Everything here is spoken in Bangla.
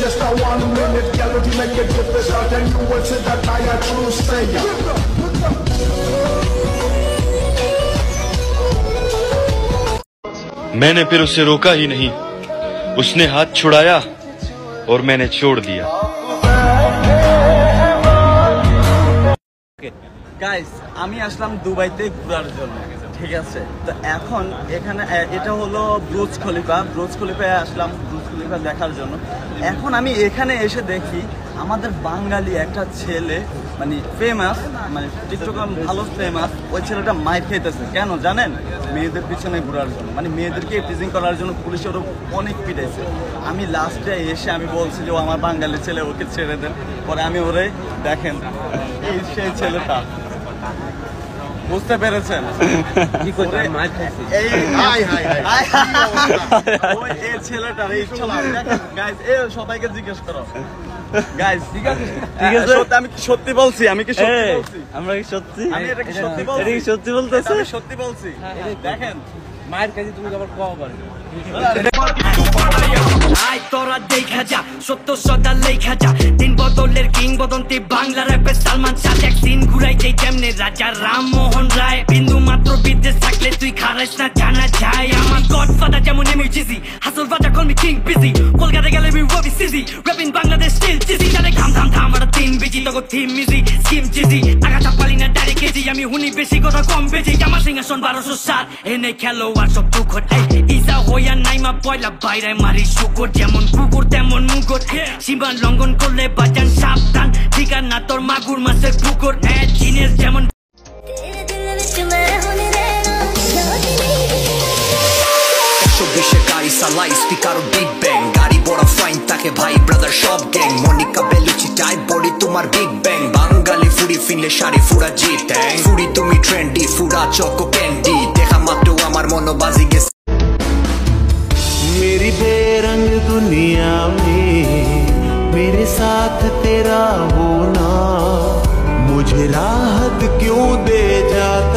Just a 1 minute, girl, if you make it difference, I'll tell you what's it that I am true sayer. मैंने फिर उसे रोका ही नहीं, उसने हाथ छुड़ाया और मैंने छोड़ दिया। গাইস আমি আসলাম দুবাইতে ঘোরার জন্য, ঠিক আছে? তো এখন এখানে এটা হলো বুর্জ খলিফায় আসলাম বুর্জ খলিফা দেখার জন্য। এখন আমি এখানে এসে দেখি আমাদের বাঙালি একটা ছেলে মানে ফেমাস, মানে টিকটকে ভালো ফেমাস, ওই ছেলেটা মাইর খেতেছে। কেন জানেন? মেয়েদের পিছনে ঘোরার জন্য, মানে মেয়েদেরকে টিজিং করার জন্য পুলিশের অনেক পিটাইছে। আমি লাস্টে এসে আমি বলছি যে ও আমার বাঙালি ছেলে, ওকে ছেড়ে দেন। পরে আমি ওরে দেখেন এই সেই ছেলেটা, বুঝতে পেরেছেন? এই ছেলেটার এই সবাইকে জিজ্ঞেস করো গাইস, ঠিক আছে? আমি কি সত্যি বলছি? আমি কি সত্যি বলছি? আমরা কি সত্যি? আমি এটা কি সত্যি বলছি? এটা কি সত্যি বলতেছ? আমি সত্যি বলছি। দেখেন মায়ের কাছে তুমি আবার কও পারবে। আয় তোরা দেখা যা, সত্য সদা লেখা যা, দিন বদলের কিংবদন্তি বাংলা র্যাপে সালমান শাহ। এক দিন ঘুরাইছে যেমনে রাজা রামমোহন রায়, বিন্দু মাত্র বিদ্বেষ থাকলে তুই খারাইস না জানা যায়। আমার গডফাদার যেমন এমইউজিজি, হাসল বাজা কল মি কিং বিজি, কলকাতা গেলে আমি রবি সিজি, rap in Bangladesh still cheesy. জানে ঘাম ঘাম ঘাম আর তিন বিজি, তখন থিম মিজি স্কিম চিজি, আগাটা পালি না ডাইরে কেজি। আমি হুনি বেশি কথা কম বেজি, আমার সিংহাসন 1207 এনে খেলোয়াড় সব দুঃখট। ইসা হইয়া নাইমা পয়লা বাইরে মারি শুকর, যেমন কুকুর তেমন মুকুর, সীমা লঙ্ঘন করলে বাজান সাবধান। ঠিকানা তোর মাগুর মাছের পুকুর, জিনিস যেমন গাড়ি সালাই স্পিকার বিগ ব্যাং, গাড়ি বড় ফাইন তাকে ভাই ব্রাদার সব গ্যাং। মনিকা বেলুচি টাই বডি তোমার বিগ ব্যাং, বাঙালি ফুড়ি ফিনলে শাড়ি ফুরা জি ট্যাং। ফুড়ি তুমি ট্রেন্ডি, ফুরা চকো ক্যান্ডি, দেখা মাত্র আমার মনোবাজি গেছে। मेरी बेरंग दुनिया में मेरे साथ तेरा होना मुझे राहत क्यों दे जाता।